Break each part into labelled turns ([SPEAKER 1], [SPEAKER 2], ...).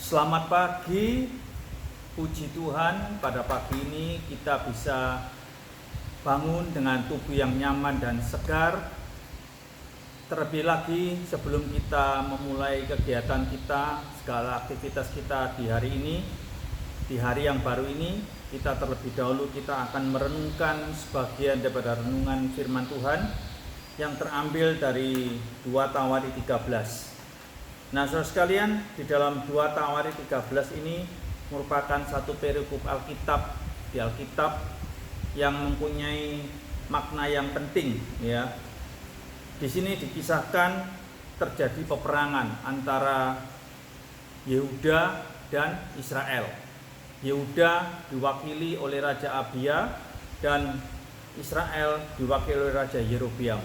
[SPEAKER 1] Selamat pagi, puji Tuhan pada pagi ini kita bisa bangun dengan tubuh yang nyaman dan segar. Terlebih lagi sebelum kita memulai kegiatan kita, segala aktivitas kita di hari ini, di hari yang baru ini, kita terlebih dahulu kita akan merenungkan sebagian daripada renungan firman Tuhan yang terambil dari 2 Tawari 13. Nah, saudara sekalian, di dalam 2 Tawari 13 ini merupakan satu perikop Alkitab di Alkitab yang mempunyai makna yang penting, ya. Di sini dikisahkan terjadi peperangan antara Yehuda dan Israel. Yehuda diwakili oleh Raja Abia dan Israel diwakili oleh Raja Yerobeam.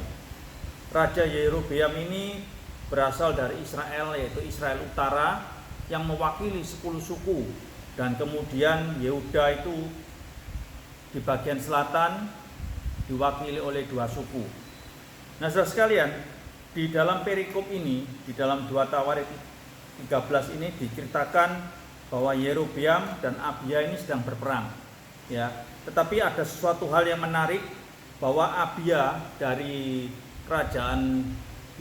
[SPEAKER 1] Raja Yerobeam ini berasal dari Israel, yaitu Israel Utara yang mewakili 10 suku, dan kemudian Yehuda itu di bagian selatan diwakili oleh 2 suku. Nah, saudara sekalian, di dalam perikop ini, di dalam 2 Tawari 13 ini diceritakan bahwa Yerobeam dan Abia ini sedang berperang, ya. Tetapi ada sesuatu hal yang menarik, bahwa Abia dari kerajaan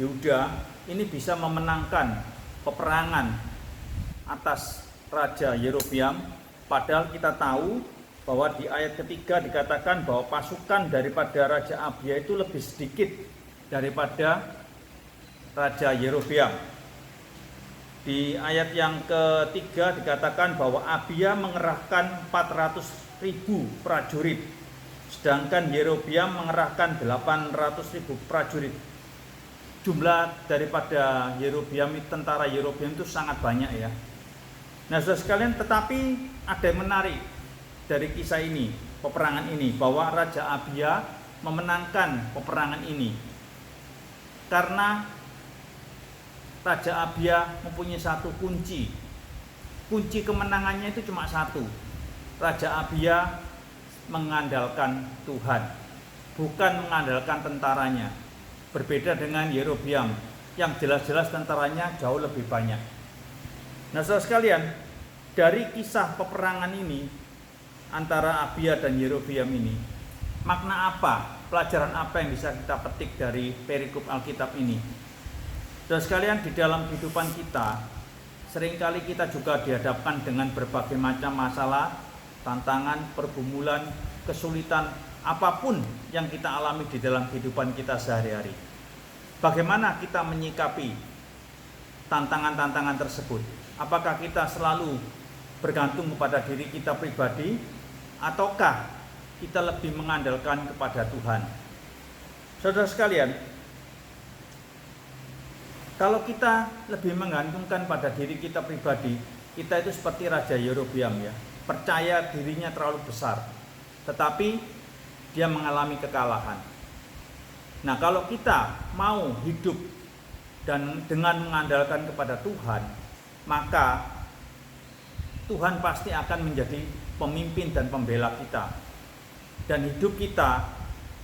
[SPEAKER 1] Yehuda ini bisa memenangkan peperangan atas Raja Yerobeam, padahal kita tahu bahwa di ayat ketiga dikatakan bahwa pasukan daripada Raja Abia itu lebih sedikit daripada Raja Yerobeam. Di ayat yang ketiga dikatakan bahwa Abia mengerahkan 400.000 prajurit, sedangkan Yerobeam mengerahkan 800.000 prajurit. Jumlah daripada Yerobeam, tentara Yerobeam itu sangat banyak, ya. Nah, saudara sekalian, tetapi ada yang menarik dari kisah ini, peperangan ini, bahwa Raja Abia memenangkan peperangan ini karena Raja Abia mempunyai satu kunci. Kunci kemenangannya itu cuma satu. Raja Abia mengandalkan Tuhan, bukan mengandalkan tentaranya. Berbeda dengan Yerobeam yang jelas-jelas tentaranya jauh lebih banyak. Nah, saudara sekalian, dari kisah peperangan ini antara Abia dan Yerobeam ini, makna apa, pelajaran apa yang bisa kita petik dari perikop Alkitab ini? Saudara sekalian, di dalam kehidupan kita seringkali kita juga dihadapkan dengan berbagai macam masalah, tantangan, pergumulan, kesulitan, apapun yang kita alami di dalam kehidupan kita sehari-hari. Bagaimana kita menyikapi tantangan-tantangan tersebut? Apakah kita selalu bergantung kepada diri kita pribadi, ataukah kita lebih mengandalkan kepada Tuhan? Saudara sekalian, kalau kita lebih menggantungkan pada diri kita pribadi, kita itu seperti Raja Yerobeam, ya. Percaya dirinya terlalu besar, tetapi dia mengalami kekalahan. Nah, kalau kita mau hidup dan dengan mengandalkan kepada Tuhan, maka Tuhan pasti akan menjadi pemimpin dan pembela kita. Dan hidup kita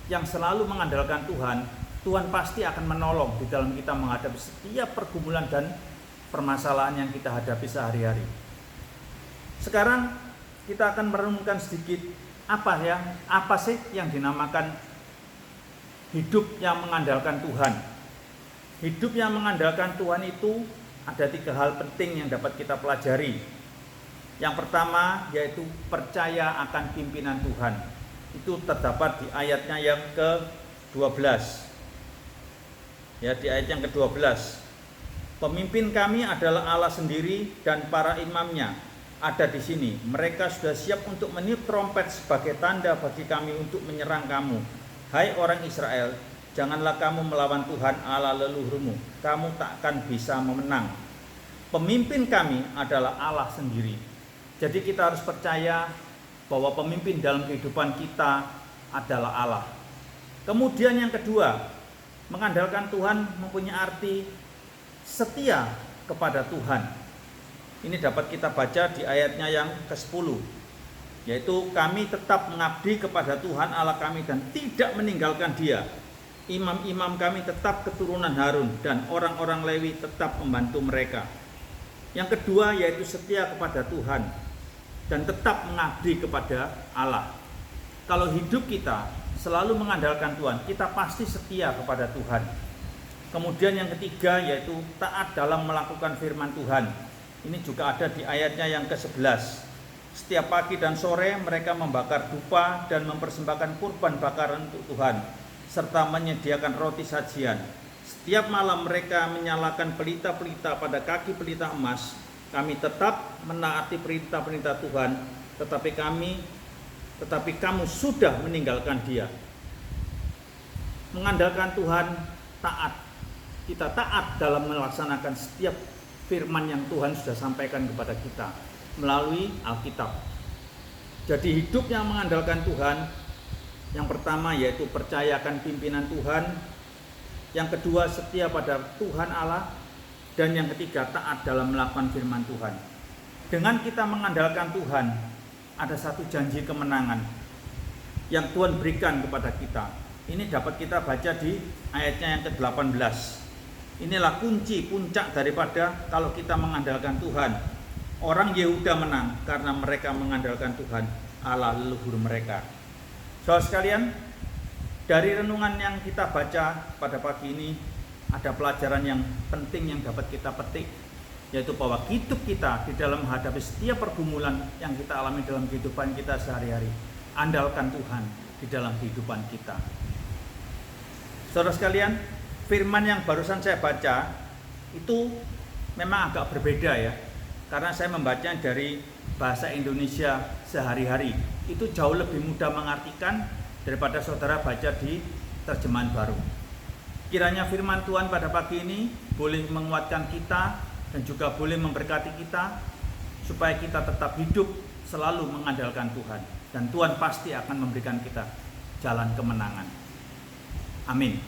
[SPEAKER 1] yang selalu mengandalkan Tuhan, Tuhan pasti akan menolong di dalam kita menghadapi setiap pergumulan dan permasalahan yang kita hadapi sehari-hari. Sekarang kita akan merenungkan sedikit apa sih yang dinamakan hidup yang mengandalkan Tuhan. Hidup yang mengandalkan Tuhan itu ada 3 hal penting yang dapat kita pelajari. Yang pertama yaitu percaya akan pimpinan Tuhan. Itu terdapat di ayatnya yang ke-12. Ya, di ayat yang ke-12. Pemimpin kami adalah Allah sendiri dan para imamnya ada di sini. Mereka sudah siap untuk meniup trompet sebagai tanda bagi kami untuk menyerang kamu. Hai orang Israel, janganlah kamu melawan Tuhan Allah leluhurmu. Kamu takkan bisa memenang. Pemimpin kami adalah Allah sendiri. Jadi kita harus percaya bahwa pemimpin dalam kehidupan kita adalah Allah. Kemudian yang kedua, mengandalkan Tuhan mempunyai arti setia kepada Tuhan. Ini dapat kita baca di ayatnya yang ke-10. Yaitu kami tetap mengabdi kepada Tuhan Allah kami dan tidak meninggalkan Dia. Imam-imam kami tetap keturunan Harun dan orang-orang Lewi tetap membantu mereka. Yang kedua yaitu setia kepada Tuhan dan tetap mengabdi kepada Allah. Kalau hidup kita selalu mengandalkan Tuhan, kita pasti setia kepada Tuhan. Kemudian yang ketiga yaitu taat dalam melakukan firman Tuhan. Ini juga ada di ayatnya yang ke-11. Setiap pagi dan sore mereka membakar dupa dan mempersembahkan kurban bakaran untuk Tuhan, serta menyediakan roti sajian. Setiap malam mereka menyalakan pelita-pelita pada kaki pelita emas. Kami tetap menaati perintah-perintah Tuhan, tetapi kamu sudah meninggalkan Dia. Mengandalkan Tuhan, taat. Kita taat dalam melaksanakan setiap firman yang Tuhan sudah sampaikan kepada kita melalui Alkitab. Jadi hidup yang mengandalkan Tuhan, yang pertama yaitu percayakan pimpinan Tuhan, yang kedua setia pada Tuhan Allah, dan yang ketiga taat dalam melakukan firman Tuhan. Dengan kita mengandalkan Tuhan, ada satu janji kemenangan yang Tuhan berikan kepada kita. Ini dapat kita baca di ayatnya yang ke-18. Inilah kunci puncak daripada kalau kita mengandalkan Tuhan. Orang Yehuda menang karena mereka mengandalkan Tuhan, Allah leluhur mereka. Saudara sekalian, dari renungan yang kita baca pada pagi ini, ada pelajaran yang penting yang dapat kita petik, yaitu bahwa hidup kita di dalam menghadapi setiap pergumulan yang kita alami dalam kehidupan kita sehari-hari, andalkan Tuhan di dalam kehidupan kita. Saudara sekalian, firman yang barusan saya baca itu memang agak berbeda ya, karena saya membacanya dari bahasa Indonesia sehari-hari. Itu jauh lebih mudah mengartikan daripada saudara baca di terjemahan baru. Kiranya firman Tuhan pada pagi ini boleh menguatkan kita dan juga boleh memberkati kita, supaya kita tetap hidup selalu mengandalkan Tuhan, dan Tuhan pasti akan memberikan kita jalan kemenangan. Amin.